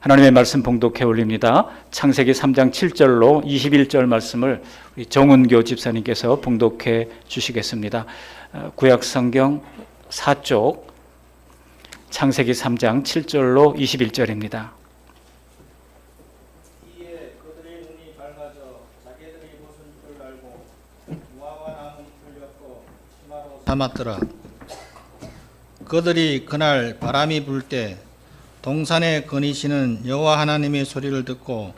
하나님의 말씀 봉독해 올립니다. 창세기 3장 7절로 21절 말씀을 우리 정은교 집사님께서 봉독해 주시겠습니다. 구약성경 4쪽 창세기 3장 7절로 21절입니다. 이에 그들의 눈이 밝아져 자기들의 무슨 줄 알고 무화과 나무 잎을 엮고 치마로 삼았더라. 그들이 그날 바람이 불 때 동산에 거니시는 여호와 하나님의 소리를 듣고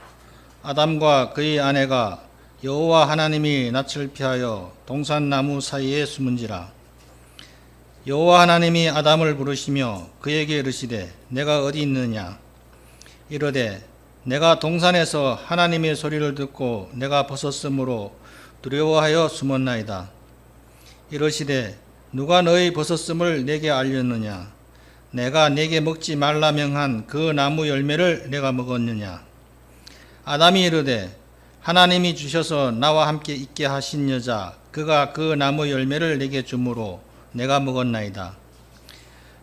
아담과 그의 아내가 여호와 하나님이 낯을 피하여 동산 나무 사이에 숨은지라. 여호와 하나님이 아담을 부르시며 그에게 이르시되 내가 어디 있느냐. 이르되 내가 동산에서 하나님의 소리를 듣고 내가 벗었으므로 두려워하여 숨었나이다. 이르시되 누가 너의 벗었음을 내게 알렸느냐. 내가 내게 먹지 말라 명한 그 나무 열매를 내가 먹었느냐. 아담이 이르되 하나님이 주셔서 나와 함께 있게 하신 여자 그가 그 나무 열매를 내게 주므로 내가 먹었나이다.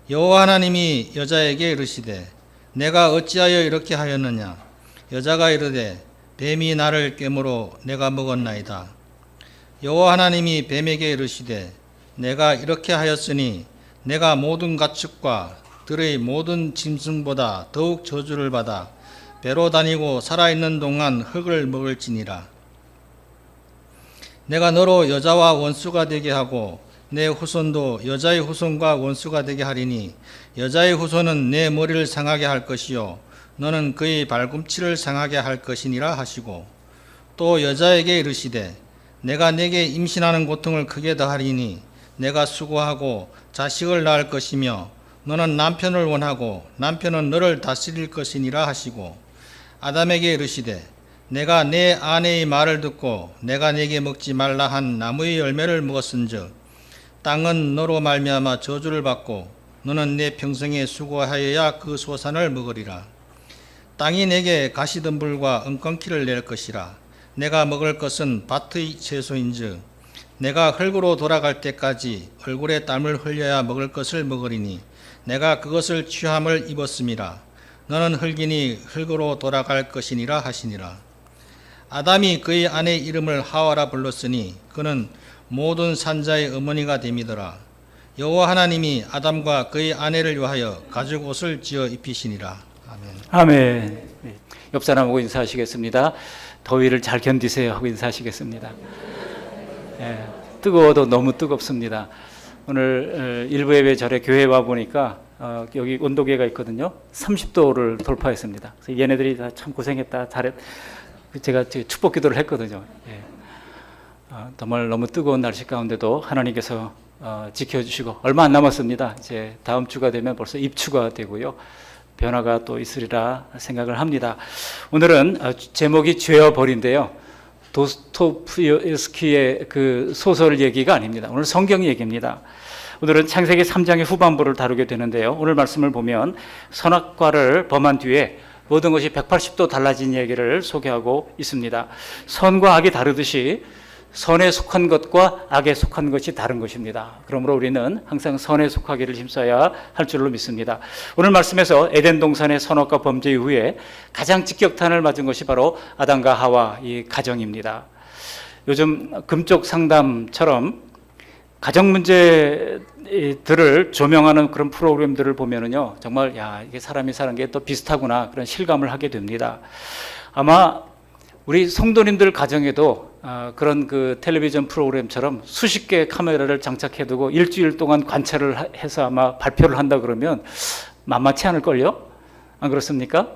여호와 하나님이 여자에게 이르시되 내가 어찌하여 이렇게 하였느냐. 여자가 이르되 뱀이 나를 꿰므로 내가 먹었나이다. 여호와 하나님이 뱀에게 이르시되 내가 이렇게 하였으니 내가 모든 가축과 들의 모든 짐승보다 더욱 저주를 받아 배로 다니고 살아있는 동안 흙을 먹을지니라. 내가 너로 여자와 원수가 되게 하고 내 후손도 여자의 후손과 원수가 되게 하리니 여자의 후손은 내 머리를 상하게 할 것이요 너는 그의 발꿈치를 상하게 할 것이니라 하시고 또 여자에게 이르시되 내가 내게 임신하는 고통을 크게 더하리니 내가 수고하고 자식을 낳을 것이며 너는 남편을 원하고 남편은 너를 다스릴 것이니라 하시고 아담에게 이르시되 내가 내 아내의 말을 듣고 내가 내게 먹지 말라 한 나무의 열매를 먹었은즉 땅은 너로 말미암아 저주를 받고 너는 내 평생에 수고하여야 그 소산을 먹으리라. 땅이 내게 가시덤불과 은con키를 낼 것이라. 내가 먹을 것은 밭의 채소인즉 내가 흙으로 돌아갈 때까지 얼굴에 땀을 흘려야 먹을 것을 먹으리니 내가 그것을 취함을 입었음이라. 너는 흙이니 흙으로 돌아갈 것이니라 하시니라. 아담이 그의 아내 이름을 하와라 불렀으니 그는 모든 산자의 어머니가 됨이더라. 여호와 하나님이 아담과 그의 아내를 위하여 가죽 옷을 지어 입히시니라. 아멘. 아멘. 옆 사람하고 인사하시겠습니다. 더위를 잘 견디세요 하고 인사하시겠습니다. 예, 뜨거워도 너무 뜨겁습니다. 오늘 일부 예배 절에 교회 와 보니까 여기 온도계가 있거든요. 30도를 돌파했습니다. 그래서 얘네들이 다 참 고생했다, 잘했. 제가 축복 기도를 했거든요. 예. 정말 너무 뜨거운 날씨 가운데도 하나님께서 지켜주시고 얼마 안 남았습니다. 이제 다음 주가 되면 벌써 입추가 되고요. 변화가 또 있으리라 생각을 합니다. 오늘은 제목이 죄와 벌인데요. 도스토옙스키의 그 소설 얘기가 아닙니다. 오늘 성경 얘기입니다. 오늘은 창세기 3장의 후반부를 다루게 되는데요. 오늘 말씀을 보면 선악과를 범한 뒤에 모든 것이 180도 달라진 얘기를 소개하고 있습니다. 선과 악이 다르듯이 선에 속한 것과 악에 속한 것이 다른 것입니다. 그러므로 우리는 항상 선에 속하기를 힘써야 할 줄로 믿습니다. 오늘 말씀에서 에덴 동산의 선악과 범죄 이후에 가장 직격탄을 맞은 것이 바로 아담과 하와 이 가정입니다. 요즘 금쪽 상담처럼 가정 문제들을 조명하는 그런 프로그램들을 보면은요, 정말 이게 사람이 사는 게 또 비슷하구나 그런 실감을 하게 됩니다. 아마 우리 성도님들 가정에도 그런 그 텔레비전 프로그램처럼 수십 개의 카메라를 장착해두고 일주일 동안 관찰을 해서 아마 발표를 한다 그러면 만만치 않을걸요? 안 그렇습니까?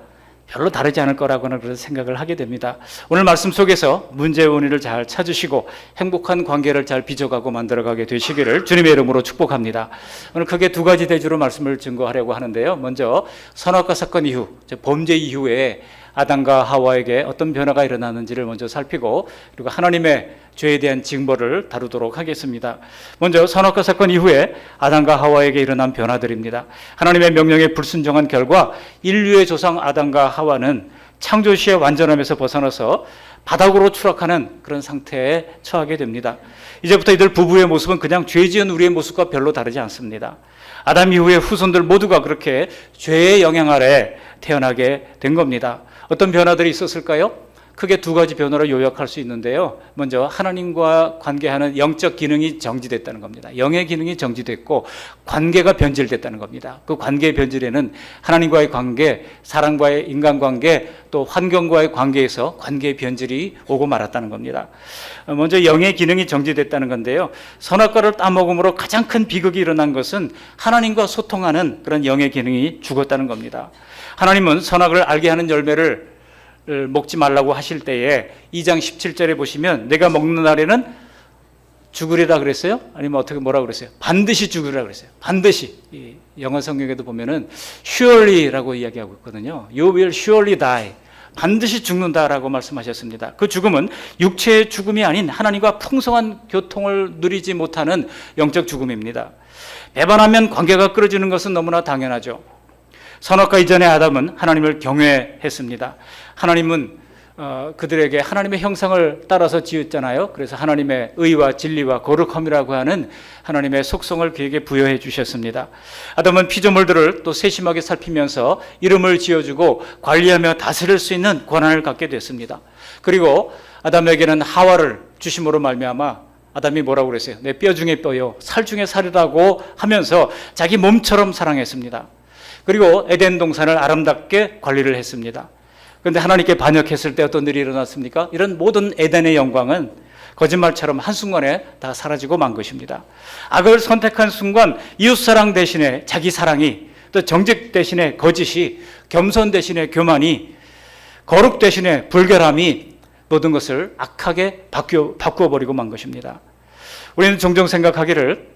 별로 다르지 않을 거라고는 그런 생각을 하게 됩니다. 오늘 말씀 속에서 문제의 원인을 잘 찾으시고 행복한 관계를 잘 빚어가고 만들어가게 되시기를 주님의 이름으로 축복합니다. 오늘 크게 두 가지 대주로 말씀을 증거하려고 하는데요. 먼저 선악과 사건 이후, 범죄 이후에 아담과 하와에게 어떤 변화가 일어나는지를 먼저 살피고 그리고 하나님의 죄에 대한 징벌을 다루도록 하겠습니다. 먼저 선악과 사건 이후에 아담과 하와에게 일어난 변화들입니다. 하나님의 명령에 불순종한 결과 인류의 조상 아담과 하와는 창조 시의 완전함에서 벗어나서 바닥으로 추락하는 그런 상태에 처하게 됩니다. 이제부터 이들 부부의 모습은 그냥 죄 지은 우리의 모습과 별로 다르지 않습니다. 아담 이후의 후손들 모두가 그렇게 죄의 영향 아래 태어나게 된 겁니다. 어떤 변화들이 있었을까요? 크게 두 가지 변화로 요약할 수 있는데요. 먼저 하나님과 관계하는 영적 기능이 정지됐다는 겁니다. 영의 기능이 정지됐고 관계가 변질됐다는 겁니다. 그 관계의 변질에는 하나님과의 관계, 사람과의 인간관계, 또 환경과의 관계에서 관계의 변질이 오고 말았다는 겁니다. 먼저 영의 기능이 정지됐다는 건데요. 선악과를 따먹음으로 가장 큰 비극이 일어난 것은 하나님과 소통하는 그런 영의 기능이 죽었다는 겁니다. 하나님은 선악을 알게 하는 열매를 먹지 말라고 하실 때에 2장 17절에 보시면 내가 먹는 날에는 죽으리라 그랬어요? 아니면 어떻게 뭐라 그랬어요? 반드시 죽으리라 그랬어요. 반드시. 이 영어 성경에도 보면은 surely라고 이야기하고 있거든요. You will surely die. 반드시 죽는다라고 말씀하셨습니다. 그 죽음은 육체의 죽음이 아닌 하나님과 풍성한 교통을 누리지 못하는 영적 죽음입니다. 배반하면 관계가 끊어지는 것은 너무나 당연하죠. 선악과 이전의 아담은 하나님을 경외했습니다. 하나님은 그들에게 하나님의 형상을 따라서 지었잖아요. 그래서 하나님의 의와 진리와 거룩함이라고 하는 하나님의 속성을 그에게 부여해 주셨습니다. 아담은 피조물들을 또 세심하게 살피면서 이름을 지어주고 관리하며 다스릴 수 있는 권한을 갖게 됐습니다. 그리고 아담에게는 하와를 주심으로 말미암아 아담이 뭐라고 그랬어요? 내 뼈 중에 뼈요, 살 중에 살이라고 하면서 자기 몸처럼 사랑했습니다. 그리고 에덴 동산을 아름답게 관리를 했습니다. 그런데 하나님께 반역했을 때 어떤 일이 일어났습니까? 이런 모든 에덴의 영광은 거짓말처럼 한순간에 다 사라지고 만 것입니다. 악을 선택한 순간 이웃사랑 대신에 자기 사랑이, 또 정직 대신에 거짓이, 겸손 대신에 교만이, 거룩 대신에 불결함이 모든 것을 악하게 바꾸어버리고 만 것입니다. 우리는 종종 생각하기를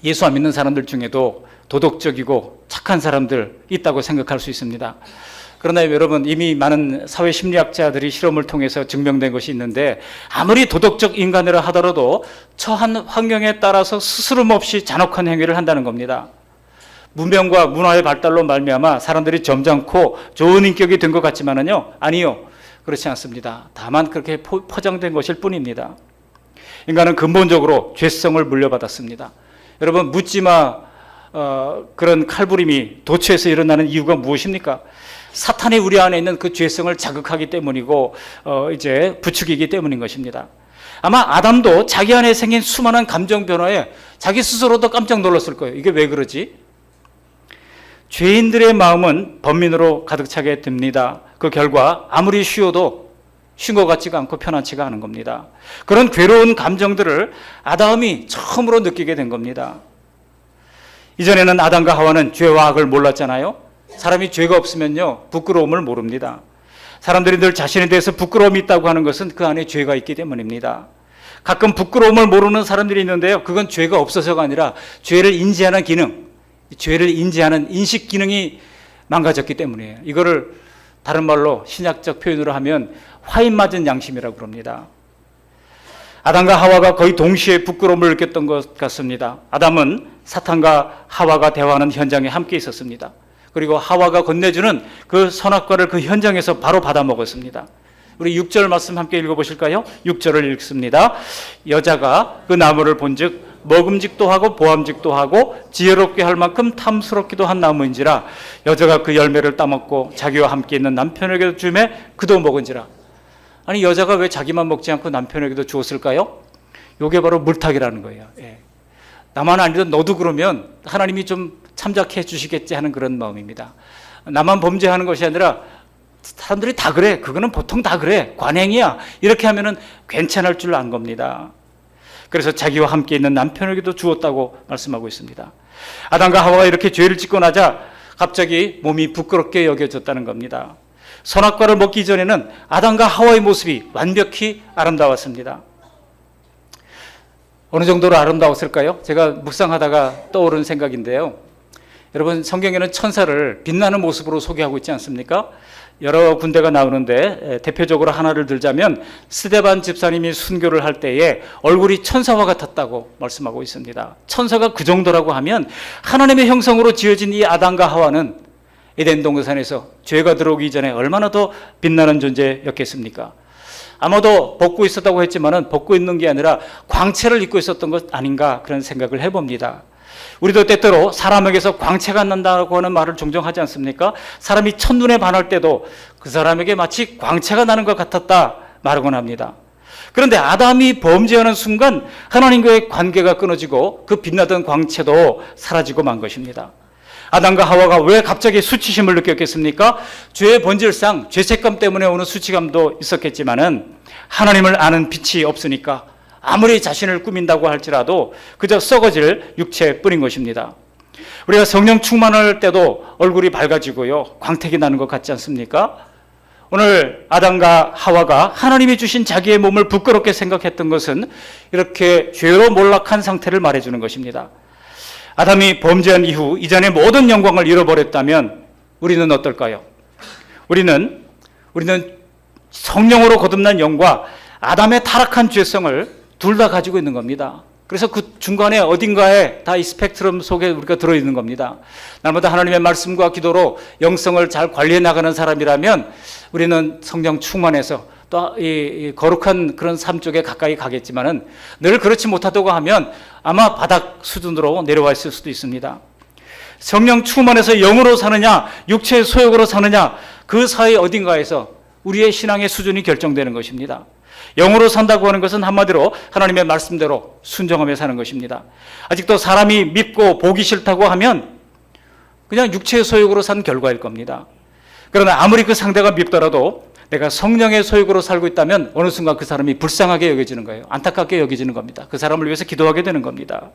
예수 안 믿는 사람들 중에도 도덕적이고 착한 사람들 있다고 생각할 수 있습니다. 그러나 여러분, 이미 많은 사회 심리학자들이 실험을 통해서 증명된 것이 있는데 아무리 도덕적 인간이라 하더라도 처한 환경에 따라서 스스럼 없이 잔혹한 행위를 한다는 겁니다. 문명과 문화의 발달로 말미암아 사람들이 점잖고 좋은 인격이 된 것 같지만은요, 아니요, 그렇지 않습니다. 다만 그렇게 포장된 것일 뿐입니다. 인간은 근본적으로 죄성을 물려받았습니다. 여러분, 묻지마 그런 칼부림이 도처에서 일어나는 이유가 무엇입니까? 사탄이 우리 안에 있는 그 죄성을 자극하기 때문이고 이제 부추기기 때문인 것입니다. 아마 아담도 자기 안에 생긴 수많은 감정 변화에 자기 스스로도 깜짝 놀랐을 거예요. 이게 왜 그러지? 죄인들의 마음은 번민으로 가득 차게 됩니다. 그 결과 아무리 쉬어도 쉰 것 같지가 않고 편안치가 않은 겁니다. 그런 괴로운 감정들을 아담이 처음으로 느끼게 된 겁니다. 이전에는 아담과 하와는 죄와 악을 몰랐잖아요. 사람이 죄가 없으면요, 부끄러움을 모릅니다. 사람들이 늘 자신에 대해서 부끄러움이 있다고 하는 것은 그 안에 죄가 있기 때문입니다. 가끔 부끄러움을 모르는 사람들이 있는데요, 그건 죄가 없어서가 아니라 죄를 인지하는 기능, 죄를 인지하는 인식 기능이 망가졌기 때문이에요. 이거를 다른 말로 신약적 표현으로 하면 화인 맞은 양심이라고 그럽니다. 아담과 하와가 거의 동시에 부끄러움을 느꼈던 것 같습니다. 아담은 사탄과 하와가 대화하는 현장에 함께 있었습니다. 그리고 하와가 건네주는 그 선악과를 그 현장에서 바로 받아 먹었습니다. 우리 6절 말씀 함께 읽어보실까요? 6절을 읽습니다. 여자가 그 나무를 본즉 먹음직도 하고 보암직도 하고 지혜롭게 할 만큼 탐스럽기도 한 나무인지라 여자가 그 열매를 따먹고 자기와 함께 있는 남편에게도 주매 그도 먹은지라. 아니, 여자가 왜 자기만 먹지 않고 남편에게도 주었을까요? 이게 바로 물타기라는 거예요. 예. 나만 아니든 너도 그러면 하나님이 좀 참작해 주시겠지 하는 그런 마음입니다. 나만 범죄하는 것이 아니라 사람들이 다 그래, 그거는 보통 다 그래, 관행이야, 이렇게 하면은 괜찮을 줄 안 겁니다. 그래서 자기와 함께 있는 남편에게도 주었다고 말씀하고 있습니다. 아담과 하와가 이렇게 죄를 짓고 나자 갑자기 몸이 부끄럽게 여겨졌다는 겁니다. 선악과를 먹기 전에는 아담과 하와의 모습이 완벽히 아름다웠습니다. 어느 정도로 아름다웠을까요? 제가 묵상하다가 떠오른 생각인데요. 여러분, 성경에는 천사를 빛나는 모습으로 소개하고 있지 않습니까? 여러 군데가 나오는데 대표적으로 하나를 들자면 스데반 집사님이 순교를 할 때에 얼굴이 천사와 같았다고 말씀하고 있습니다. 천사가 그 정도라고 하면 하나님의 형상으로 지어진 이 아담과 하와는 에덴 동산에서 죄가 들어오기 전에 얼마나 더 빛나는 존재였겠습니까? 아마도 벗고 있었다고 했지만은 벗고 있는 게 아니라 광채를 입고 있었던 것 아닌가 그런 생각을 해봅니다. 우리도 때때로 사람에게서 광채가 난다고 하는 말을 종종 하지 않습니까? 사람이 첫눈에 반할 때도 그 사람에게 마치 광채가 나는 것 같았다 말하곤 합니다. 그런데 아담이 범죄하는 순간 하나님과의 관계가 끊어지고 그 빛나던 광채도 사라지고 만 것입니다. 아담과 하와가 왜 갑자기 수치심을 느꼈겠습니까? 죄의 본질상 죄책감 때문에 오는 수치감도 있었겠지만은 하나님을 아는 빛이 없으니까 아무리 자신을 꾸민다고 할지라도 그저 썩어질 육체뿐인 것입니다. 우리가 성령 충만할 때도 얼굴이 밝아지고요, 광택이 나는 것 같지 않습니까? 오늘 아담과 하와가 하나님이 주신 자기의 몸을 부끄럽게 생각했던 것은 이렇게 죄로 몰락한 상태를 말해주는 것입니다. 아담이 범죄한 이후 이전의 모든 영광을 잃어버렸다면 우리는 어떨까요? 우리는 성령으로 거듭난 영과 아담의 타락한 죄성을 둘 다 가지고 있는 겁니다. 그래서 그 중간에 어딘가에 다 이 스펙트럼 속에 우리가 들어있는 겁니다. 날마다 하나님의 말씀과 기도로 영성을 잘 관리해 나가는 사람이라면 우리는 성령 충만해서 또 이 거룩한 그런 삶 쪽에 가까이 가겠지만은 늘 그렇지 못하다고 하면 아마 바닥 수준으로 내려와 있을 수도 있습니다. 성령 충만해서 영으로 사느냐, 육체의 소욕으로 사느냐, 그 사이 어딘가에서 우리의 신앙의 수준이 결정되는 것입니다. 영으로 산다고 하는 것은 한마디로 하나님의 말씀대로 순종하며 사는 것입니다. 아직도 사람이 믿고 보기 싫다고 하면 그냥 육체의 소욕으로 산 결과일 겁니다. 그러나 아무리 그 상대가 밉더라도 내가 성령의 소욕으로 살고 있다면 어느 순간 그 사람이 불쌍하게 여겨지는 거예요. 안타깝게 여겨지는 겁니다. 그 사람을 위해서 기도하게 되는 겁니다.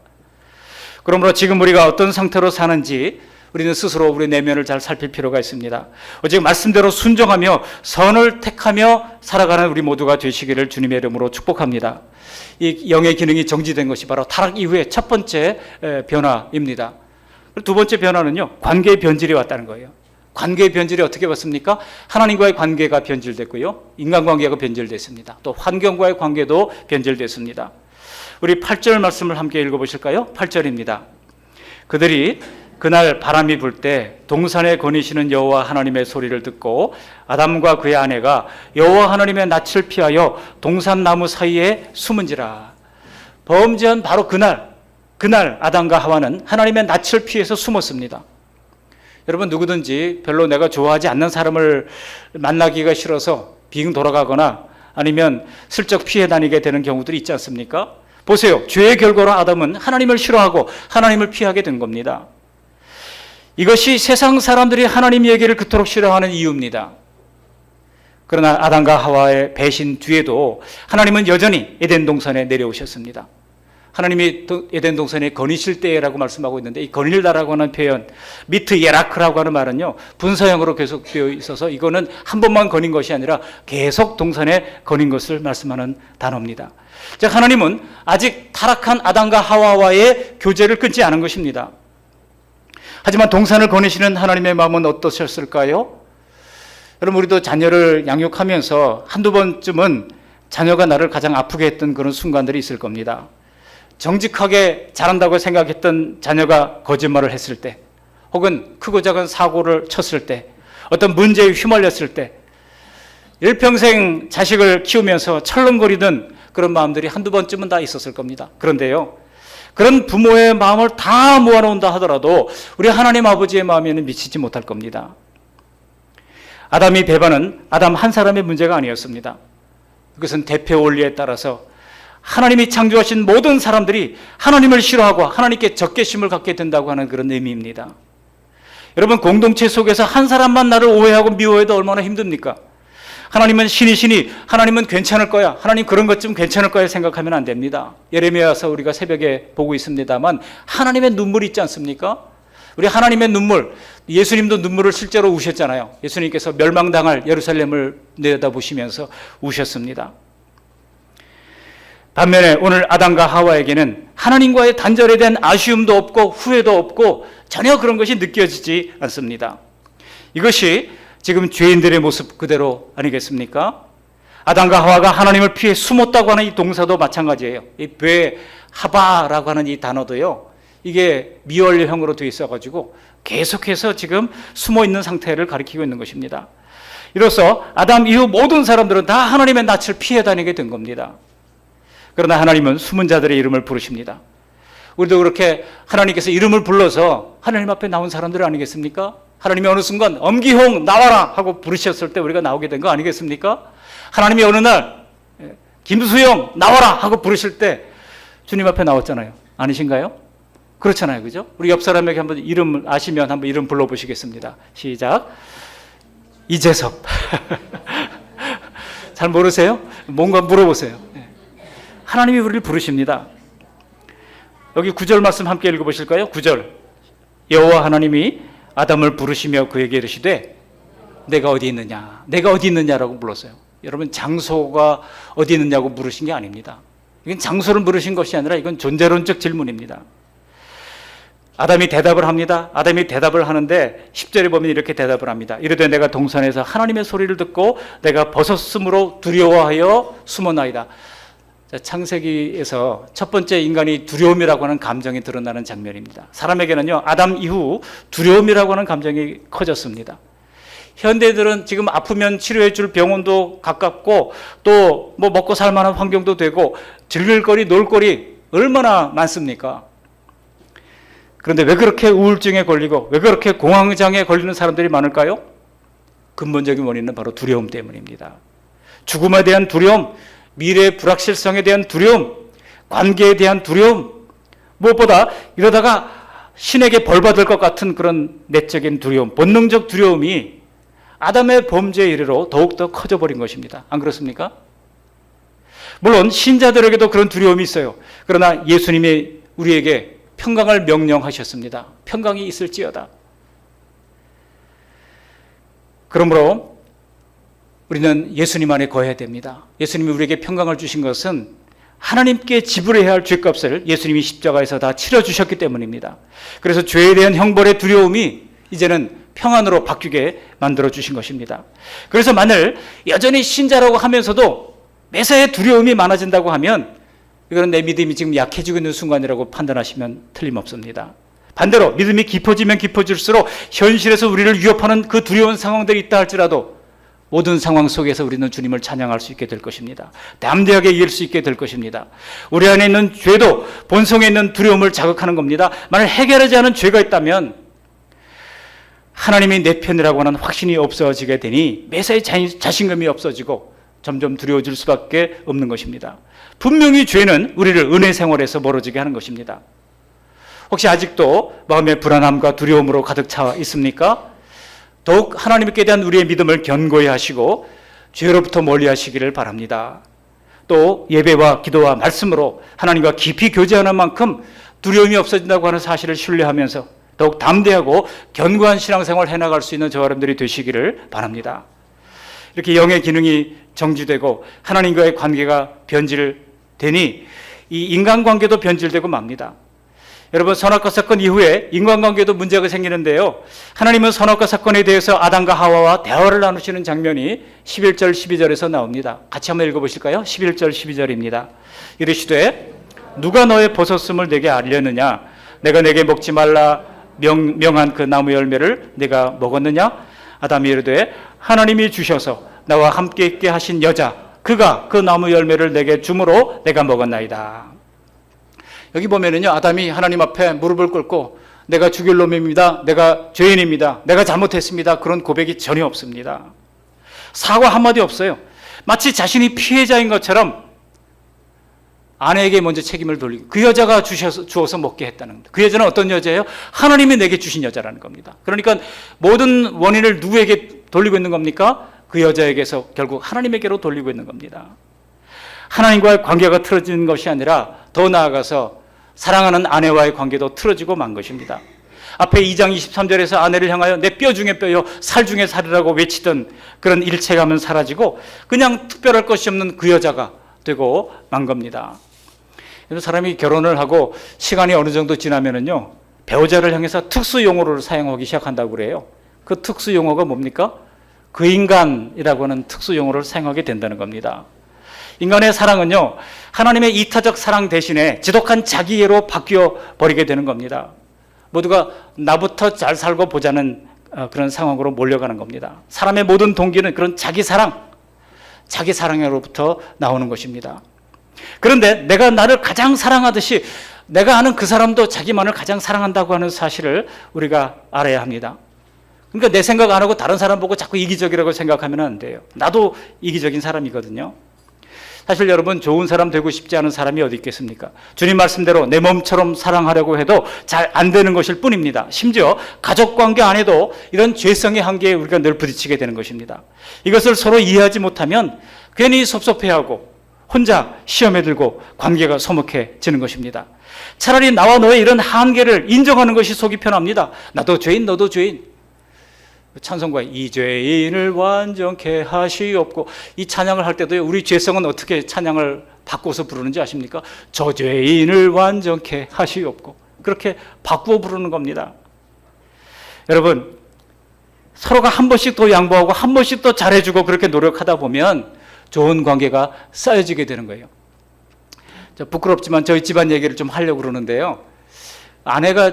그러므로 지금 우리가 어떤 상태로 사는지 우리는 스스로 우리 내면을 잘 살필 필요가 있습니다. 오직 말씀대로 순종하며 선을 택하며 살아가는 우리 모두가 되시기를 주님의 이름으로 축복합니다. 이 영의 기능이 정지된 것이 바로 타락 이후의 첫 번째 변화입니다. 두 번째 변화는요, 관계의 변질이 왔다는 거예요. 관계의 변질이 어떻게 왔습니까? 하나님과의 관계가 변질됐고요, 인간관계가 변질됐습니다. 또 환경과의 관계도 변질됐습니다. 우리 8절 말씀을 함께 읽어보실까요? 8절입니다. 그들이 그날 바람이 불 때 동산에 거니시는 여호와 하나님의 소리를 듣고 아담과 그의 아내가 여호와 하나님의 낯을 피하여 동산 나무 사이에 숨은지라. 범죄한 바로 그날 아담과 하와는 하나님의 낯을 피해서 숨었습니다. 여러분, 누구든지 별로 내가 좋아하지 않는 사람을 만나기가 싫어서 빙 돌아가거나 아니면 슬쩍 피해 다니게 되는 경우들이 있지 않습니까? 보세요. 죄의 결과로 아담은 하나님을 싫어하고 하나님을 피하게 된 겁니다. 이것이 세상 사람들이 하나님 얘기를 그토록 싫어하는 이유입니다. 그러나 아담과 하와의 배신 뒤에도 하나님은 여전히 에덴 동산에 내려오셨습니다. 하나님이 에덴 동산에 거니실 때라고 말씀하고 있는데, 이 거닐다라고 하는 표현, 미트 예라크라고 하는 말은요, 분사형으로 계속 되어 있어서 이거는 한 번만 거닌 것이 아니라 계속 동산에 거닌 것을 말씀하는 단어입니다. 즉, 하나님은 아직 타락한 아담과 하와와의 교제를 끊지 않은 것입니다. 하지만 동산을 거니시는 하나님의 마음은 어떠셨을까요? 여러분, 우리도 자녀를 양육하면서 한두 번쯤은 자녀가 나를 가장 아프게 했던 그런 순간들이 있을 겁니다. 정직하게 잘한다고 생각했던 자녀가 거짓말을 했을 때, 혹은 크고 작은 사고를 쳤을 때, 어떤 문제에 휘말렸을 때, 일평생 자식을 키우면서 철렁거리던 그런 마음들이 한두 번쯤은 다 있었을 겁니다. 그런데요, 그런 부모의 마음을 다 모아놓는다 하더라도 우리 하나님 아버지의 마음에는 미치지 못할 겁니다. 아담이 배반은 아담 한 사람의 문제가 아니었습니다. 그것은 대표 원리에 따라서 하나님이 창조하신 모든 사람들이 하나님을 싫어하고 하나님께 적개심을 갖게 된다고 하는 그런 의미입니다. 여러분, 공동체 속에서 한 사람만 나를 오해하고 미워해도 얼마나 힘듭니까? 하나님은 신이시니 하나님은 괜찮을 거야, 하나님 그런 것 좀 괜찮을 거야 생각하면 안 됩니다. 예레미야서 우리가 새벽에 보고 있습니다만 하나님의 눈물이 있지 않습니까? 우리 하나님의 눈물, 예수님도 눈물을 실제로 우셨잖아요. 예수님께서 멸망당할 예루살렘을 내다보시면서 우셨습니다. 반면에 오늘 아담과 하와에게는 하나님과의 단절에 대한 아쉬움도 없고 후회도 없고 전혀 그런 것이 느껴지지 않습니다. 이것이 지금 죄인들의 모습 그대로 아니겠습니까? 아담과 하와가 하나님을 피해 숨었다고 하는 이 동사도 마찬가지예요. 이 베하바라고 하는 이 단어도요, 이게 미완료형으로 되어 있어가지고 계속해서 지금 숨어 있는 상태를 가리키고 있는 것입니다. 이로써 아담 이후 모든 사람들은 다 하나님의 낯을 피해 다니게 된 겁니다. 그러나 하나님은 숨은 자들의 이름을 부르십니다. 우리도 그렇게 하나님께서 이름을 불러서 하나님 앞에 나온 사람들 아니겠습니까? 하나님이 어느 순간 엄기홍 나와라 하고 부르셨을 때 우리가 나오게 된 거 아니겠습니까? 하나님이 어느 날 김수영 나와라 하고 부르실 때 주님 앞에 나왔잖아요. 아니신가요? 그렇잖아요. 그죠? 우리 옆 사람에게 한번 이름을 아시면 한번 이름 불러보시겠습니다. 시작. 이재섭. 잘 모르세요? 뭔가 물어보세요. 하나님이 우리를 부르십니다. 여기 9절 말씀 함께 읽어보실까요? 9절. 여호와 하나님이 아담을 부르시며 그에게 이르시되 내가 어디 있느냐? 내가 어디 있느냐라고 불렀어요. 여러분 장소가 어디 있느냐고 물으신 게 아닙니다. 이건 장소를 물으신 것이 아니라 이건 존재론적 질문입니다. 아담이 대답을 합니다. 아담이 대답을 하는데 10절에 보면 이렇게 대답을 합니다. 이르되 내가 동산에서 하나님의 소리를 듣고 내가 벗었으므로 두려워하여 숨었나이다. 창세기에서 첫 번째 인간이 두려움이라고 하는 감정이 드러나는 장면입니다. 사람에게는요, 아담 이후 두려움이라고 하는 감정이 커졌습니다. 현대들은 지금 아프면 치료해 줄 병원도 가깝고 또 뭐 먹고 살 만한 환경도 되고 즐길 거리, 놀 거리 얼마나 많습니까? 그런데 왜 그렇게 우울증에 걸리고 왜 그렇게 공황장애에 걸리는 사람들이 많을까요? 근본적인 원인은 바로 두려움 때문입니다. 죽음에 대한 두려움, 미래의 불확실성에 대한 두려움, 관계에 대한 두려움, 무엇보다 이러다가 신에게 벌받을 것 같은 그런 내적인 두려움, 본능적 두려움이 아담의 범죄에 이르러 더욱더 커져버린 것입니다. 안 그렇습니까? 물론 신자들에게도 그런 두려움이 있어요. 그러나 예수님이 우리에게 평강을 명령하셨습니다. 평강이 있을지어다. 그러므로 우리는 예수님 안에 거해야 됩니다. 예수님이 우리에게 평강을 주신 것은 하나님께 지불해야 할 죄값을 예수님이 십자가에서 다 치러주셨기 때문입니다. 그래서 죄에 대한 형벌의 두려움이 이제는 평안으로 바뀌게 만들어 주신 것입니다. 그래서 만일 여전히 신자라고 하면서도 매사에 두려움이 많아진다고 하면 이거는 내 믿음이 지금 약해지고 있는 순간이라고 판단하시면 틀림없습니다. 반대로 믿음이 깊어지면 깊어질수록 현실에서 우리를 위협하는 그 두려운 상황들이 있다 할지라도 모든 상황 속에서 우리는 주님을 찬양할 수 있게 될 것입니다. 담대하게 이길 수 있게 될 것입니다. 우리 안에 있는 죄도 본성에 있는 두려움을 자극하는 겁니다. 만약 해결하지 않은 죄가 있다면 하나님이 내 편이라고 하는 확신이 없어지게 되니 매사에 자신감이 없어지고 점점 두려워질 수밖에 없는 것입니다. 분명히 죄는 우리를 은혜 생활에서 멀어지게 하는 것입니다. 혹시 아직도 마음의 불안함과 두려움으로 가득 차 있습니까? 더욱 하나님께 대한 우리의 믿음을 견고히 하시고 죄로부터 멀리 하시기를 바랍니다. 또 예배와 기도와 말씀으로 하나님과 깊이 교제하는 만큼 두려움이 없어진다고 하는 사실을 신뢰하면서 더욱 담대하고 견고한 신앙생활을 해나갈 수 있는 저와 여러분들이 되시기를 바랍니다. 이렇게 영의 기능이 정지되고 하나님과의 관계가 변질되니 이 인간관계도 변질되고 맙니다. 여러분, 선악과 사건 이후에 인간관계도 문제가 생기는데요. 하나님은 선악과 사건에 대해서 아담과 하와와 대화를 나누시는 장면이 11절 12절에서 나옵니다. 같이 한번 읽어보실까요? 11절 12절입니다. 이르시되 누가 너의 벗었음을 내게 알렸느냐? 내가 내게 먹지 말라 명한 그 나무 열매를 내가 먹었느냐? 아담이 이르되 하나님이 주셔서 나와 함께 있게 하신 여자 그가 그 나무 열매를 내게 주므로 내가 먹었나이다. 여기 보면은요, 아담이 하나님 앞에 무릎을 꿇고 내가 죽일 놈입니다. 내가 죄인입니다. 내가 잘못했습니다. 그런 고백이 전혀 없습니다. 사과 한마디 없어요. 마치 자신이 피해자인 것처럼 아내에게 먼저 책임을 돌리고 그 여자가 주어서 먹게 했다는 겁니다. 그 여자는 어떤 여자예요? 하나님이 내게 주신 여자라는 겁니다. 그러니까 모든 원인을 누구에게 돌리고 있는 겁니까? 그 여자에게서 결국 하나님에게로 돌리고 있는 겁니다. 하나님과의 관계가 틀어지는 것이 아니라 더 나아가서 사랑하는 아내와의 관계도 틀어지고 만 것입니다. 앞에 2장 23절에서 아내를 향하여 내 뼈 중에 뼈요 살 중에 살이라고 외치던 그런 일체감은 사라지고 그냥 특별할 것이 없는 그 여자가 되고 만 겁니다. 그래서 사람이 결혼을 하고 시간이 어느 정도 지나면은요, 배우자를 향해서 특수 용어를 사용하기 시작한다고 그래요. 그 특수 용어가 뭡니까? 그 인간이라고 하는 특수 용어를 사용하게 된다는 겁니다. 인간의 사랑은요, 하나님의 이타적 사랑 대신에 지독한 자기애로 바뀌어 버리게 되는 겁니다. 모두가 나부터 잘 살고 보자는 그런 상황으로 몰려가는 겁니다. 사람의 모든 동기는 그런 자기 사랑으로부터 나오는 것입니다. 그런데 내가 나를 가장 사랑하듯이 내가 아는 그 사람도 자기만을 가장 사랑한다고 하는 사실을 우리가 알아야 합니다. 그러니까 내 생각 안 하고 다른 사람 보고 자꾸 이기적이라고 생각하면 안 돼요. 나도 이기적인 사람이거든요. 사실 여러분, 좋은 사람 되고 싶지 않은 사람이 어디 있겠습니까? 주님 말씀대로 내 몸처럼 사랑하려고 해도 잘 안 되는 것일 뿐입니다. 심지어 가족관계 안에도 이런 죄성의 한계에 우리가 늘 부딪히게 되는 것입니다. 이것을 서로 이해하지 못하면 괜히 섭섭해하고 혼자 시험에 들고 관계가 서먹해지는 것입니다. 차라리 나와 너의 이런 한계를 인정하는 것이 속이 편합니다. 나도 죄인, 너도 죄인. 찬송가에 이 죄인을 완전케 하시옵고, 이 찬양을 할 때도 우리 죄성은 어떻게 찬양을 바꿔서 부르는지 아십니까? 저 죄인을 완전케 하시옵고, 그렇게 바꾸어 부르는 겁니다. 여러분, 서로가 한 번씩 더 양보하고 한 번씩 더 잘해주고 그렇게 노력하다 보면 좋은 관계가 쌓여지게 되는 거예요. 부끄럽지만 저희 집안 얘기를 좀 하려고 그러는데요. 아내가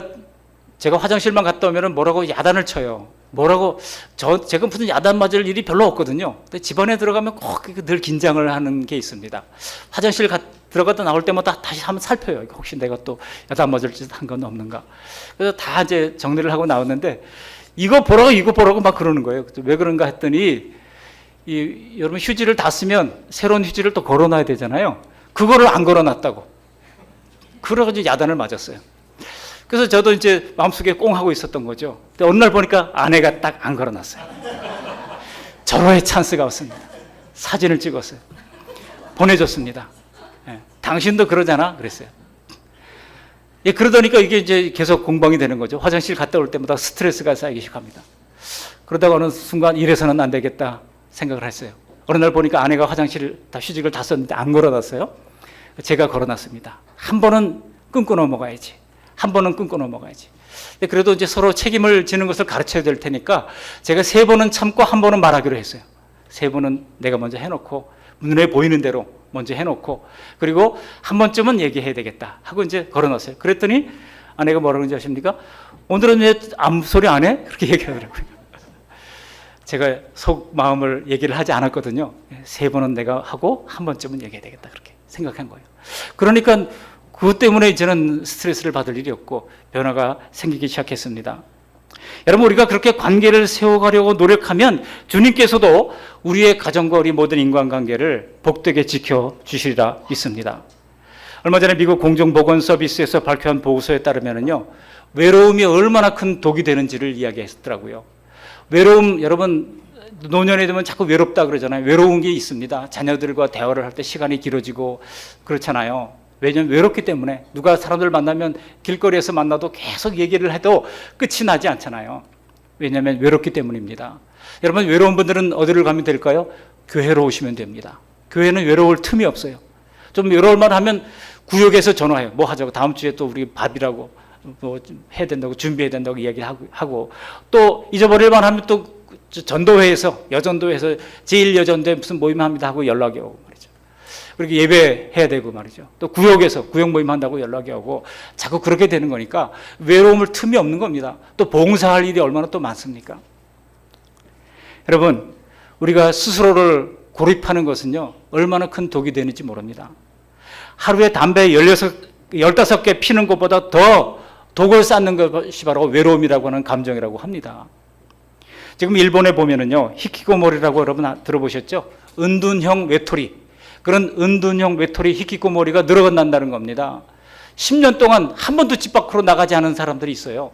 제가 화장실만 갔다 오면 뭐라고 야단을 쳐요. 뭐라고, 제가 무슨 야단 맞을 일이 별로 없거든요. 근데 집안에 들어가면 꼭 늘 긴장을 하는 게 있습니다. 화장실 들어갔다 나올 때마다 다시 한번 살펴요. 혹시 내가 또 야단 맞을 짓 한 건 없는가. 그래서 다 이제 정리를 하고 나왔는데, 이거 보라고 막 그러는 거예요. 왜 그런가 했더니, 여러분 휴지를 다 쓰면 새로운 휴지를 또 걸어놔야 되잖아요. 그거를 안 걸어놨다고. 그래가지고 야단을 맞았어요. 그래서 저도 이제 마음속에 꽁 하고 있었던 거죠. 근데 어느 날 보니까 아내가 딱 안 걸어놨어요. 절호의 찬스가 왔습니다. 사진을 찍었어요. 보내줬습니다. 당신도 그러잖아? 그랬어요. 그러다니까 이게 이제 계속 공방이 되는 거죠. 화장실 갔다 올 때마다 스트레스가 쌓이기 시작합니다. 그러다가 어느 순간 이래서는 안 되겠다 생각을 했어요. 어느 날 보니까 아내가 화장실 휴직을 다 썼는데 안 걸어놨어요. 제가 걸어놨습니다. 한 번은 끊고 넘어가야지. 한 번은 끊고 넘어가야지. 그래도 이제 서로 책임을 지는 것을 가르쳐야 될 테니까 제가 3번은 참고 한 번은 말하기로 했어요. 3번은 내가 먼저 해놓고, 눈에 보이는 대로 먼저 해놓고, 그리고 한 번쯤은 얘기해야 되겠다 하고 이제 걸어놨어요. 그랬더니 아내가 뭐라고 하는지 아십니까? 오늘은 왜 아무 소리 안 해? 그렇게 얘기하더라고요. 제가 속 마음을 얘기를 하지 않았거든요. 3번은 내가 하고 한 번쯤은 얘기해야 되겠다 그렇게 생각한 거예요. 그러니까 그것 때문에 이제는 스트레스를 받을 일이 없고 변화가 생기기 시작했습니다. 여러분, 우리가 그렇게 관계를 세워가려고 노력하면 주님께서도 우리의 가정과 우리 모든 인간관계를 복되게 지켜주시리라 믿습니다. 얼마 전에 미국 공정보건서비스에서 발표한 보고서에 따르면요, 외로움이 얼마나 큰 독이 되는지를 이야기했더라고요. 외로움, 여러분 노년에 되면 자꾸 외롭다 그러잖아요. 외로운 게 있습니다. 자녀들과 대화를 할 때 시간이 길어지고 그렇잖아요. 왜냐하면 외롭기 때문에. 누가 사람들 만나면 길거리에서 만나도 계속 얘기를 해도 끝이 나지 않잖아요. 왜냐하면 외롭기 때문입니다. 여러분, 외로운 분들은 어디를 가면 될까요? 교회로 오시면 됩니다. 교회는 외로울 틈이 없어요. 좀 외로울 만하면 구역에서 전화해요. 뭐 하자고, 다음 주에 또 우리 밥이라고 뭐 해야 된다고, 준비해야 된다고 이야기하고, 또 잊어버릴 만하면 또 전도회에서, 여전도회에서 제1여전도회 무슨 모임 합니다 하고 연락이 오고 말이죠. 그렇게 예배해야 되고 말이죠. 또 구역에서 구역 모임 한다고 연락이 오고, 자꾸 그렇게 되는 거니까 외로움을 틈이 없는 겁니다. 또 봉사할 일이 얼마나 또 많습니까? 여러분, 우리가 스스로를 고립하는 것은요, 얼마나 큰 독이 되는지 모릅니다. 하루에 담배 15개 피는 것보다 더 독을 쌓는 것이 바로 외로움이라고 하는 감정이라고 합니다. 지금 일본에 보면은요, 히키코모리라고 여러분 들어보셨죠? 은둔형 외톨이. 그런 은둔형 외톨이 히키코모리가 늘어난다는 겁니다. 10년 동안 한 번도 집 밖으로 나가지 않은 사람들이 있어요.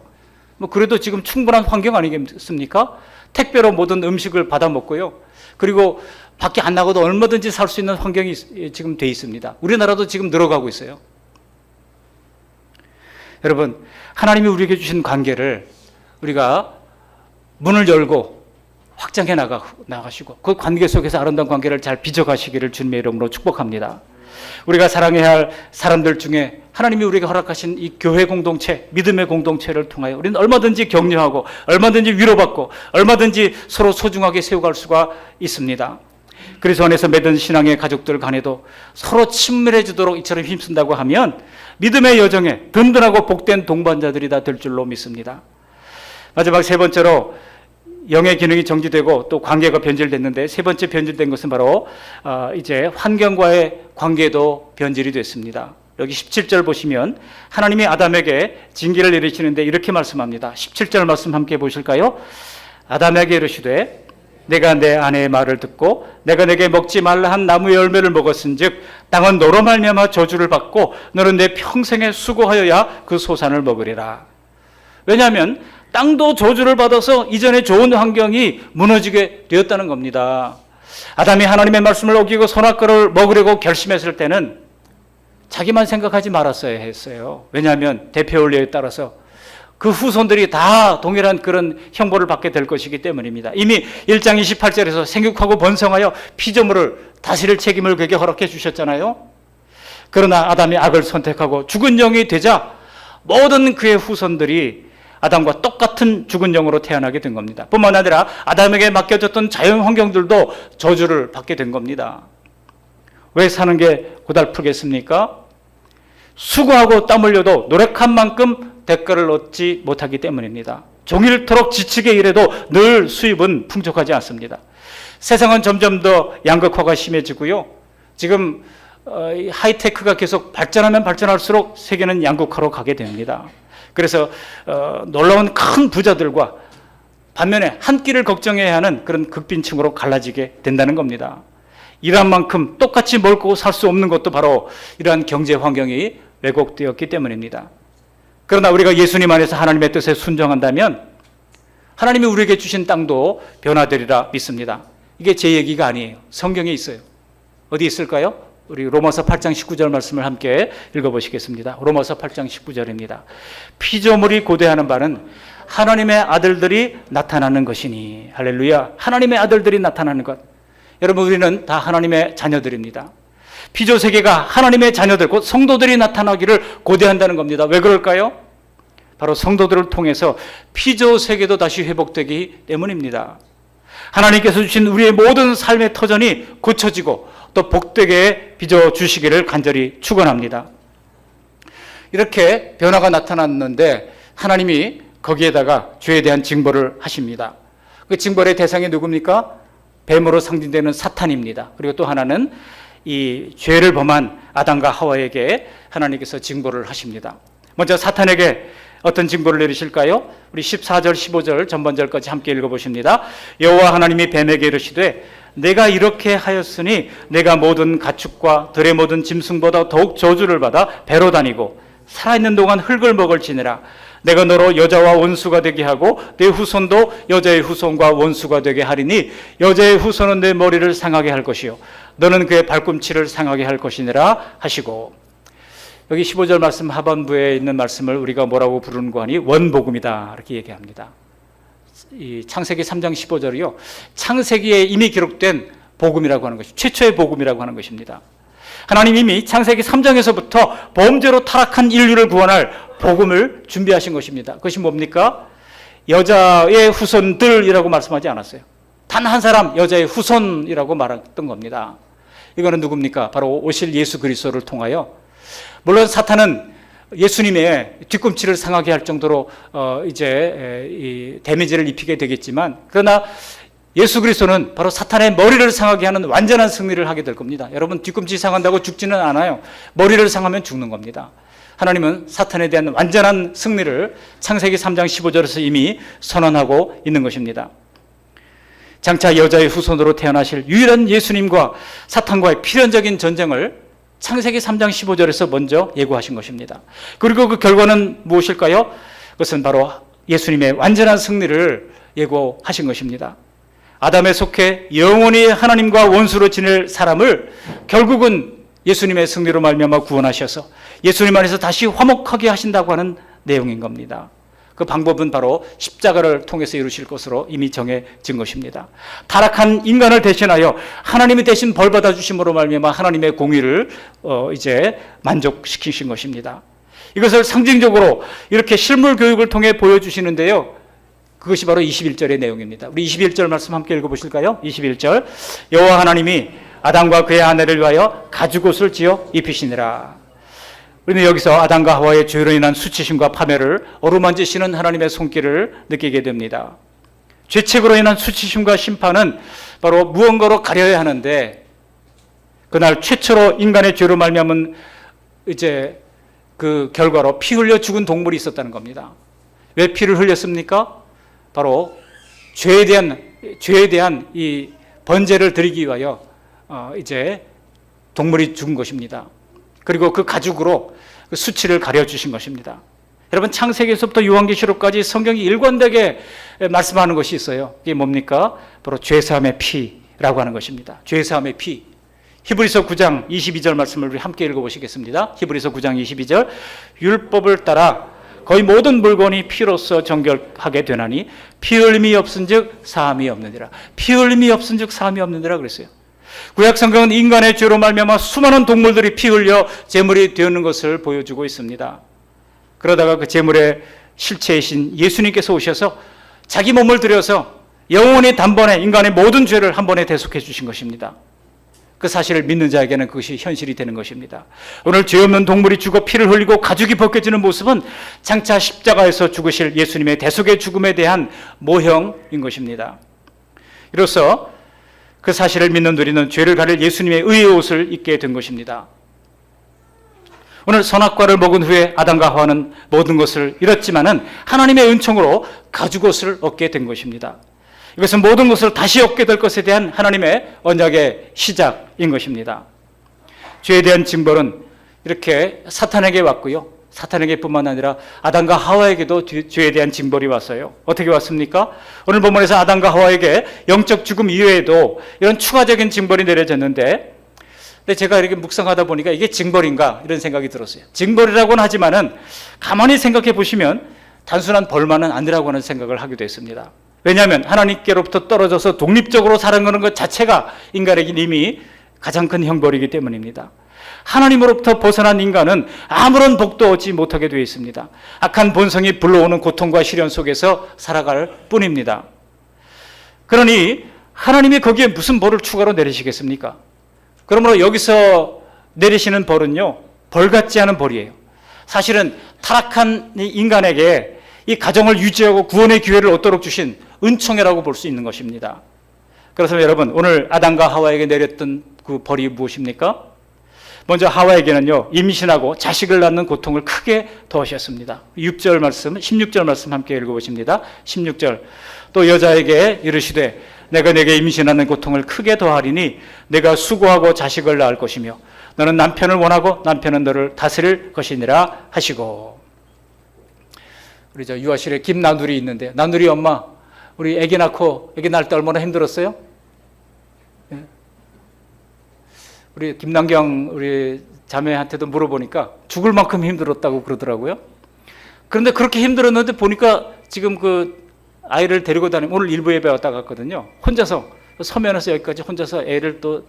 뭐 그래도 지금 충분한 환경 아니겠습니까? 택배로 모든 음식을 받아 먹고요. 그리고 밖에 안 나가도 얼마든지 살 수 있는 환경이 지금 돼 있습니다. 우리나라도 지금 늘어가고 있어요. 여러분, 하나님이 우리에게 주신 관계를 우리가 문을 열고 확장해 나가시고 그 관계 속에서 아름다운 관계를 잘 빚어가시기를 주님의 이름으로 축복합니다. 우리가 사랑해야 할 사람들 중에 하나님이 우리에게 허락하신 이 교회 공동체, 믿음의 공동체를 통하여 우리는 얼마든지 격려하고 얼마든지 위로받고 얼마든지 서로 소중하게 세워갈 수가 있습니다. 그리스도 안에서 맺은 신앙의 가족들 간에도 서로 친밀해지도록 이처럼 힘쓴다고 하면 믿음의 여정에 든든하고 복된 동반자들이 다 될 줄로 믿습니다. 마지막 3번째로 영의 기능이 정지되고 또 관계가 변질됐는데, 3번째 변질된 것은 바로 이제 환경과의 관계도 변질이 됐습니다. 여기 17절 보시면 하나님이 아담에게 징계를 내리시는데 이렇게 말씀합니다. 17절 말씀 함께 보실까요? 아담에게 이르시되 내가 내 아내의 말을 듣고 내가 내게 먹지 말라 한 나무의 열매를 먹었은즉 땅은 너로 말미암아 저주를 받고 너는 내 평생에 수고하여야 그 소산을 먹으리라. 왜냐하면 땅도 저주를 받아서 이전에 좋은 환경이 무너지게 되었다는 겁니다. 아담이 하나님의 말씀을 어기고 선악과를 먹으려고 결심했을 때는 자기만 생각하지 말았어야 했어요. 왜냐하면 대표 원리에 따라서 그 후손들이 다 동일한 그런 형벌을 받게 될 것이기 때문입니다. 이미 1장 28절에서 생육하고 번성하여 피조물을 다스릴 책임을 그에게 허락해 주셨잖아요. 그러나 아담이 악을 선택하고 죽은 영이 되자 모든 그의 후손들이 아담과 똑같은 죽은 영으로 태어나게 된 겁니다. 뿐만 아니라 아담에게 맡겨졌던 자연 환경들도 저주를 받게 된 겁니다. 왜 사는 게 고달프겠습니까? 수고하고 땀 흘려도 노력한 만큼 대가를 얻지 못하기 때문입니다. 종일토록 지치게 일해도 늘 수입은 풍족하지 않습니다. 세상은 점점 더 양극화가 심해지고요. 지금 하이테크가 계속 발전하면 발전할수록 세계는 양극화로 가게 됩니다. 그래서 놀라운 큰 부자들과 반면에 한 끼를 걱정해야 하는 그런 극빈층으로 갈라지게 된다는 겁니다. 일한 만큼 똑같이 먹고 살 수 없는 것도 바로 이러한 경제 환경이 왜곡되었기 때문입니다. 그러나 우리가 예수님 안에서 하나님의 뜻에 순종한다면 하나님이 우리에게 주신 땅도 변화되리라 믿습니다. 이게 제 얘기가 아니에요. 성경에 있어요. 어디 있을까요? 우리 로마서 8장 19절 말씀을 함께 읽어보시겠습니다. 로마서 8장 19절입니다. 피조물이 고대하는 바는 하나님의 아들들이 나타나는 것이니. 할렐루야. 하나님의 아들들이 나타나는 것. 여러분, 우리는 다 하나님의 자녀들입니다. 피조세계가 하나님의 자녀들, 곧 성도들이 나타나기를 고대한다는 겁니다. 왜 그럴까요? 바로 성도들을 통해서 피조세계도 다시 회복되기 때문입니다. 하나님께서 주신 우리의 모든 삶의 터전이 고쳐지고 또 복되게 빚어주시기를 간절히 축원합니다. 이렇게 변화가 나타났는데 하나님이 거기에다가 죄에 대한 징벌을 하십니다. 그 징벌의 대상이 누굽니까? 뱀으로 상징되는 사탄입니다. 그리고 또 하나는 이 죄를 범한 아담과 하와에게 하나님께서 징벌을 하십니다. 먼저 사탄에게 어떤 징벌을 내리실까요? 우리 14절 15절 전반절까지 함께 읽어보십니다. 여호와 하나님이 뱀에게 이르시되 내가 이렇게 하였으니 내가 모든 가축과 들의 모든 짐승보다 더욱 저주를 받아 배로 다니고 살아있는 동안 흙을 먹을지니라. 내가 너로 여자와 원수가 되게 하고 내 후손도 여자의 후손과 원수가 되게 하리니 여자의 후손은 내 머리를 상하게 할 것이요 너는 그의 발꿈치를 상하게 할 것이니라 하시고. 여기 15절 말씀 하반부에 있는 말씀을 우리가 뭐라고 부르는가 하니 원복음이다 이렇게 얘기합니다. 이 창세기 3장 15절이요 창세기에 이미 기록된 복음이라고 하는 것이 최초의 복음이라고 하는 것입니다. 하나님 이미 창세기 3장에서부터 범죄로 타락한 인류를 구원할 복음을 준비하신 것입니다. 그것이 뭡니까? 여자의 후손들이라고 말씀하지 않았어요. 단 한 사람 여자의 후손이라고 말했던 겁니다. 이거는 누굽니까? 바로 오실 예수 그리스도를 통하여, 물론 사탄은 예수님의 뒤꿈치를 상하게 할 정도로 이제 데미지를 입히게 되겠지만, 그러나 예수 그리스도는 바로 사탄의 머리를 상하게 하는 완전한 승리를 하게 될 겁니다. 여러분, 뒤꿈치 상한다고 죽지는 않아요. 머리를 상하면 죽는 겁니다. 하나님은 사탄에 대한 완전한 승리를 창세기 3장 15절에서 이미 선언하고 있는 것입니다. 장차 여자의 후손으로 태어나실 유일한 예수님과 사탄과의 필연적인 전쟁을 창세기 3장 15절에서 먼저 예고하신 것입니다. 그리고 그 결과는 무엇일까요? 그것은 바로 예수님의 완전한 승리를 예고하신 것입니다. 아담에 속해 영원히 하나님과 원수로 지낼 사람을 결국은 예수님의 승리로 말미암아 구원하셔서 예수님 안에서 다시 화목하게 하신다고 하는 내용인 겁니다. 그 방법은 바로 십자가를 통해서 이루실 것으로 이미 정해진 것입니다. 타락한 인간을 대신하여 하나님이 대신 벌 받아 주심으로 말미암아 하나님의 공의를 이제 만족시키신 것입니다. 이것을 상징적으로 이렇게 실물 교육을 통해 보여주시는데요. 그것이 바로 21절의 내용입니다. 우리 21절 말씀 함께 읽어보실까요? 21절 여호와 하나님이 아담과 그의 아내를 위하여 가죽옷을 지어 입히시니라. 우리는 여기서 아담과 하와의 죄로 인한 수치심과 파멸을 어루만지시는 하나님의 손길을 느끼게 됩니다. 죄책으로 인한 수치심과 심판은 바로 무언가로 가려야 하는데, 그날 최초로 인간의 죄로 말미암은 이제 그 결과로 피 흘려 죽은 동물이 있었다는 겁니다. 왜 피를 흘렸습니까? 바로 죄에 대한 이 번제를 드리기 위하여 이제 동물이 죽은 것입니다. 그리고 그 가죽으로 그 수치를 가려주신 것입니다. 여러분, 창세기에서부터 요한계시록까지 성경이 일관되게 말씀하는 것이 있어요. 이게 뭡니까? 바로 죄사함의 피라고 하는 것입니다. 죄사함의 피. 히브리서 9장 22절 말씀을 우리 함께 읽어보시겠습니다. 히브리서 9장 22절. 율법을 따라 거의 모든 물건이 피로써 정결하게 되나니 피 흘림이 없은즉 사함이 없느니라. 피 흘림이 없은즉 사함이 없느니라 그랬어요. 구약 성경은 인간의 죄로 말미암아 수많은 동물들이 피 흘려 제물이 되는 것을 보여주고 있습니다. 그러다가 그 제물의 실체이신 예수님께서 오셔서 자기 몸을 들여서 영원히 단번에 인간의 모든 죄를 한 번에 대속해 주신 것입니다. 그 사실을 믿는 자에게는 그것이 현실이 되는 것입니다. 오늘 죄 없는 동물이 죽어 피를 흘리고 가죽이 벗겨지는 모습은 장차 십자가에서 죽으실 예수님의 대속의 죽음에 대한 모형인 것입니다. 이로써 그 사실을 믿는 우리는 죄를 가릴 예수님의 의의 옷을 입게 된 것입니다. 오늘 선악과를 먹은 후에 아담과 하와는 모든 것을 잃었지만은 하나님의 은총으로 가죽옷을 얻게 된 것입니다. 이것은 모든 것을 다시 얻게 될 것에 대한 하나님의 언약의 시작인 것입니다. 죄에 대한 징벌은 이렇게 사탄에게 왔고요. 사탄에게뿐만 아니라 아담과 하와에게도 죄에 대한 징벌이 왔어요. 어떻게 왔습니까? 오늘 본문에서 아담과 하와에게 영적 죽음 이외에도 이런 추가적인 징벌이 내려졌는데, 근데 제가 이렇게 묵상하다 보니까 이게 징벌인가 이런 생각이 들었어요. 징벌이라고는 하지만은 가만히 생각해 보시면 단순한 벌만은 아니라고 하는 생각을 하기도 했습니다. 왜냐하면 하나님께로부터 떨어져서 독립적으로 살아가는 것 자체가 인간에게 이미 가장 큰 형벌이기 때문입니다. 하나님으로부터 벗어난 인간은 아무런 복도 얻지 못하게 되어 있습니다. 악한 본성이 불러오는 고통과 시련 속에서 살아갈 뿐입니다. 그러니 하나님이 거기에 무슨 벌을 추가로 내리시겠습니까? 그러므로 여기서 내리시는 벌은요, 벌 같지 않은 벌이에요. 사실은 타락한 인간에게 이 가정을 유지하고 구원의 기회를 얻도록 주신 은총이라고 볼 수 있는 것입니다. 그래서 여러분, 오늘 아담과 하와에게 내렸던 그 벌이 무엇입니까? 먼저 하와에게는요, 임신하고 자식을 낳는 고통을 크게 더하셨습니다. 6절 말씀, 16절 말씀 함께 읽어보십니다. 16절. 또 여자에게 이르시되 내가 내게 임신하는 고통을 크게 더하리니 내가 수고하고 자식을 낳을 것이며 너는 남편을 원하고 남편은 너를 다스릴 것이니라 하시고. 우리 저 유아실에 김나누리 있는데, 나누리 엄마, 우리 아기 낳고 아기 낳을 때 얼마나 힘들었어요? 예? 우리 김남경 우리 자매한테도 물어보니까 죽을 만큼 힘들었다고 그러더라고요. 그런데 그렇게 힘들었는데 보니까 지금 그 아이를 데리고 다니면 오늘 일부 예배 왔다 갔거든요. 혼자서 서면에서 여기까지 혼자서 애를 또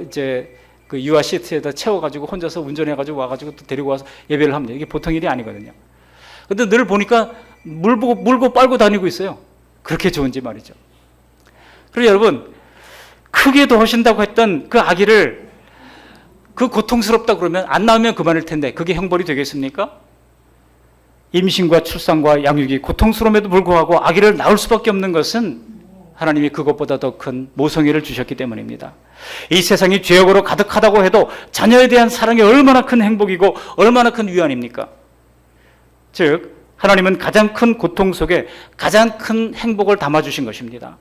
이제 그 유아 시트에다 채워가지고 혼자서 운전해가지고 와가지고 또 데리고 와서 예배를 합니다. 이게 보통 일이 아니거든요. 근데 늘 보니까 물고 빨고 다니고 있어요. 그렇게 좋은지 말이죠. 그리고 여러분, 크게 더하신다고 했던 그 아기를 그 고통스럽다 그러면 안 낳으면 그만일 텐데 그게 형벌이 되겠습니까? 임신과 출산과 양육이 고통스러움에도 불구하고 아기를 낳을 수밖에 없는 것은 하나님이 그것보다 더 큰 모성애를 주셨기 때문입니다. 이 세상이 죄악으로 가득하다고 해도 자녀에 대한 사랑이 얼마나 큰 행복이고 얼마나 큰 위안입니까? 즉 하나님은 가장 큰 고통 속에 가장 큰 행복을 담아주신 것입니다.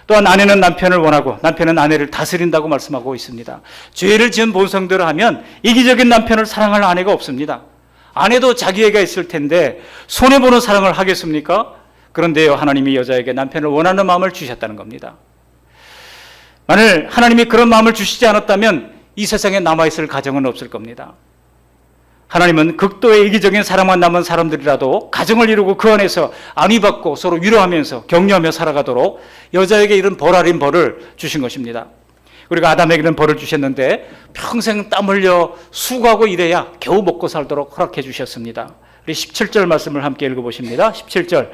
또한 아내는 남편을 원하고 남편은 아내를 다스린다고 말씀하고 있습니다. 죄를 지은 본성대로 하면 이기적인 남편을 사랑할 아내가 없습니다. 아내도 자기애가 있을 텐데 손해보는 사랑을 하겠습니까? 그런데요, 하나님이 여자에게 남편을 원하는 마음을 주셨다는 겁니다. 만일 하나님이 그런 마음을 주시지 않았다면 이 세상에 남아있을 가정은 없을 겁니다. 하나님은 극도의 이기적인 사랑만 남은 사람들이라도 가정을 이루고 그 안에서 안위받고 서로 위로하면서 격려하며 살아가도록 여자에게 이런 벌 아닌 벌을 주신 것입니다. 우리가 아담에게는 벌을 주셨는데 평생 땀 흘려 수고하고 일해야 겨우 먹고 살도록 허락해 주셨습니다. 우리 17절 말씀을 함께 읽어보십니다. 17절.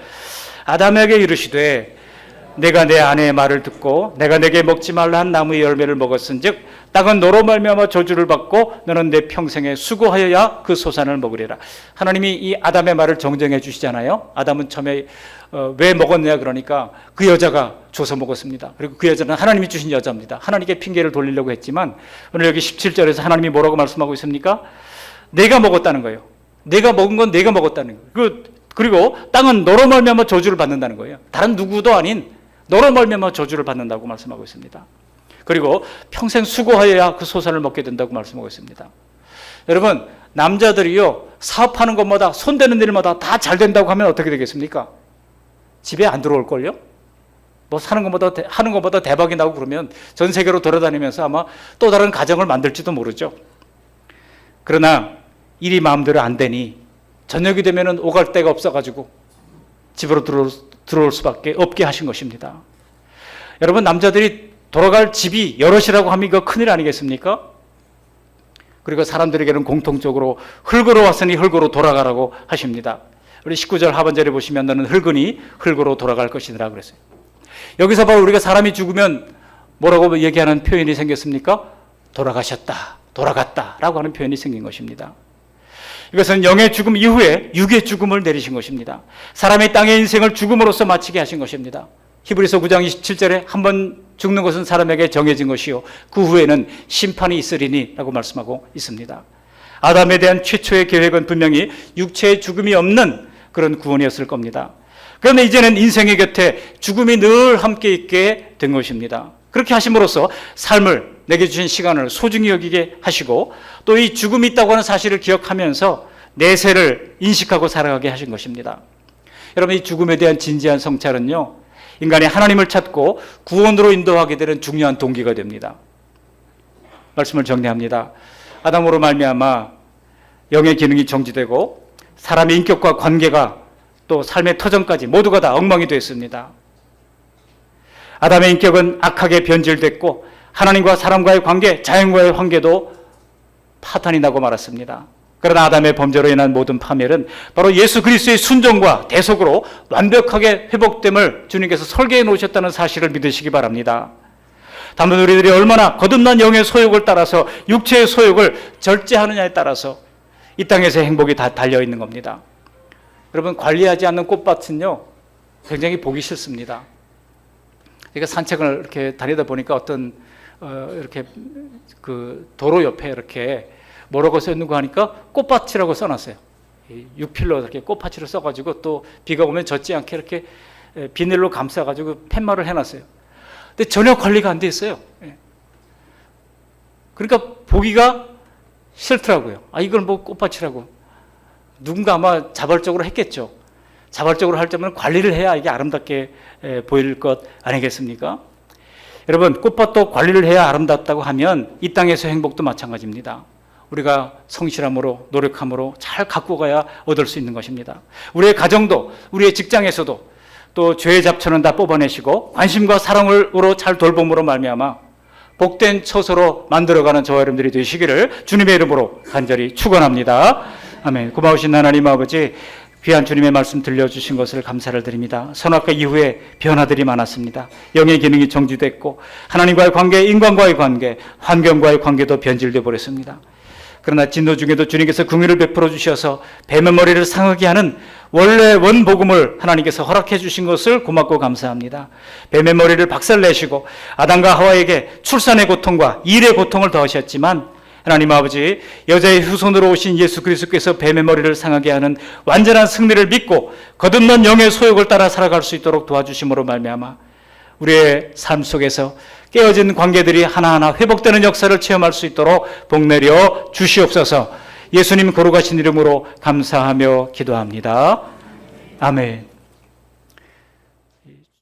아담에게 이르시되 내가 내 아내의 말을 듣고 내가 내게 먹지 말라 한 나무의 열매를 먹었은즉 땅은 너로 말미암아 저주를 받고 너는 내 평생에 수고하여야 그 소산을 먹으리라. 하나님이 이 아담의 말을 정정해 주시잖아요. 아담은 처음에 왜 먹었냐 그러니까 그 여자가 줘서 먹었습니다. 그리고 그 여자는 하나님이 주신 여자입니다. 하나님께 핑계를 돌리려고 했지만 오늘 여기 17절에서 하나님이 뭐라고 말씀하고 있습니까? 내가 먹었다는 거예요. 내가 먹은 건 내가 먹었다는 거예요. 그리고 땅은 너로 말미암아 저주를 받는다는 거예요. 다른 누구도 아닌 너로 말미암아 저주를 받는다고 말씀하고 있습니다. 그리고 평생 수고하여야 그 소산을 먹게 된다고 말씀하고 있습니다. 여러분, 남자들이요 사업하는 것마다 손대는 일마다 다 잘 된다고 하면 어떻게 되겠습니까? 집에 안 들어올걸요? 뭐 하는 것보다 대박이 나고 그러면 전 세계로 돌아다니면서 아마 또 다른 가정을 만들지도 모르죠. 그러나 일이 마음대로 안 되니 저녁이 되면 오갈 데가 없어가지고 집으로 들어올 수밖에 없게 하신 것입니다. 여러분, 남자들이 돌아갈 집이 여럿이라고 하면 이거 큰일 아니겠습니까? 그리고 사람들에게는 공통적으로 흙으로 왔으니 흙으로 돌아가라고 하십니다. 우리 19절 하반절에 보시면 너는 흙으니 흙으로 돌아갈 것이니라 그랬어요. 여기서 바로 우리가 사람이 죽으면 뭐라고 얘기하는 표현이 생겼습니까? 돌아가셨다, 돌아갔다 라고 하는 표현이 생긴 것입니다. 이것은 영의 죽음 이후에 육의 죽음을 내리신 것입니다. 사람이 땅의 인생을 죽음으로써 마치게 하신 것입니다. 히브리서 9장 27절에 한 번 죽는 것은 사람에게 정해진 것이요 그 후에는 심판이 있으리니 라고 말씀하고 있습니다. 아담에 대한 최초의 계획은 분명히 육체의 죽음이 없는 그런 구원이었을 겁니다. 그런데 이제는 인생의 곁에 죽음이 늘 함께 있게 된 것입니다. 그렇게 하심으로써 삶을 내게 주신 시간을 소중히 여기게 하시고 또 이 죽음이 있다고 하는 사실을 기억하면서 내세를 인식하고 살아가게 하신 것입니다. 여러분, 이 죽음에 대한 진지한 성찰은요 인간이 하나님을 찾고 구원으로 인도하게 되는 중요한 동기가 됩니다. 말씀을 정리합니다. 아담으로 말미암아 영의 기능이 정지되고 사람의 인격과 관계가 또 삶의 터전까지 모두가 다 엉망이 됐습니다. 아담의 인격은 악하게 변질됐고 하나님과 사람과의 관계, 자연과의 관계도 파탄이 나고 말았습니다. 그러나 아담의 범죄로 인한 모든 파멸은 바로 예수 그리스도의 순종과 대속으로 완벽하게 회복됨을 주님께서 설계해 놓으셨다는 사실을 믿으시기 바랍니다. 다만 우리들이 얼마나 거듭난 영의 소욕을 따라서 육체의 소욕을 절제하느냐에 따라서 이 땅에서의 행복이 다 달려있는 겁니다. 여러분, 관리하지 않는 꽃밭은요 굉장히 보기 싫습니다. 그러니까 산책을 이렇게 다니다 보니까 어떤 이렇게 그 도로 옆에 이렇게 뭐라고 써 있는 거 하니까 꽃밭이라고 써놨어요. 유필로 이렇게 꽃밭으로 써가지고 또 비가 오면 젖지 않게 이렇게 비닐로 감싸가지고 팻말을 해놨어요. 근데 전혀 관리가 안 돼 있어요. 그러니까 보기가 싫더라고요. 아, 이걸 뭐 꽃밭이라고. 누군가 아마 자발적으로 했겠죠. 자발적으로 할 때면 관리를 해야 이게 아름답게 보일 것 아니겠습니까? 여러분, 꽃밭도 관리를 해야 아름답다고 하면 이 땅에서 행복도 마찬가지입니다. 우리가 성실함으로 노력함으로 잘 갖고 가야 얻을 수 있는 것입니다. 우리의 가정도 우리의 직장에서도 또 죄의 잡초는 다 뽑아내시고 관심과 사랑으로 잘 돌봄으로 말미암아 복된 처소로 만들어가는 저와 여러분들이 되시기를 주님의 이름으로 간절히 축원합니다. 아멘. 고마우신 하나님 아버지, 귀한 주님의 말씀 들려주신 것을 감사를 드립니다. 선악과 이후에 변화들이 많았습니다. 영의 기능이 정지됐고 하나님과의 관계, 인간과의 관계, 환경과의 관계도 변질되어 버렸습니다. 그러나 진노 중에도 주님께서 긍휼을 베풀어 주셔서 뱀의 머리를 상하게 하는 원래 원복음을 하나님께서 허락해 주신 것을 고맙고 감사합니다. 뱀의 머리를 박살내시고 아담과 하와에게 출산의 고통과 일의 고통을 더하셨지만 하나님 아버지, 여자의 후손으로 오신 예수 그리스도께서 뱀의 머리를 상하게 하는 완전한 승리를 믿고 거듭난 영의 소욕을 따라 살아갈 수 있도록 도와주심으로 말미암아 우리의 삶 속에서 깨어진 관계들이 하나하나 회복되는 역사를 체험할 수 있도록 복내려 주시옵소서. 예수님 거룩하신 이름으로 감사하며 기도합니다. 아멘.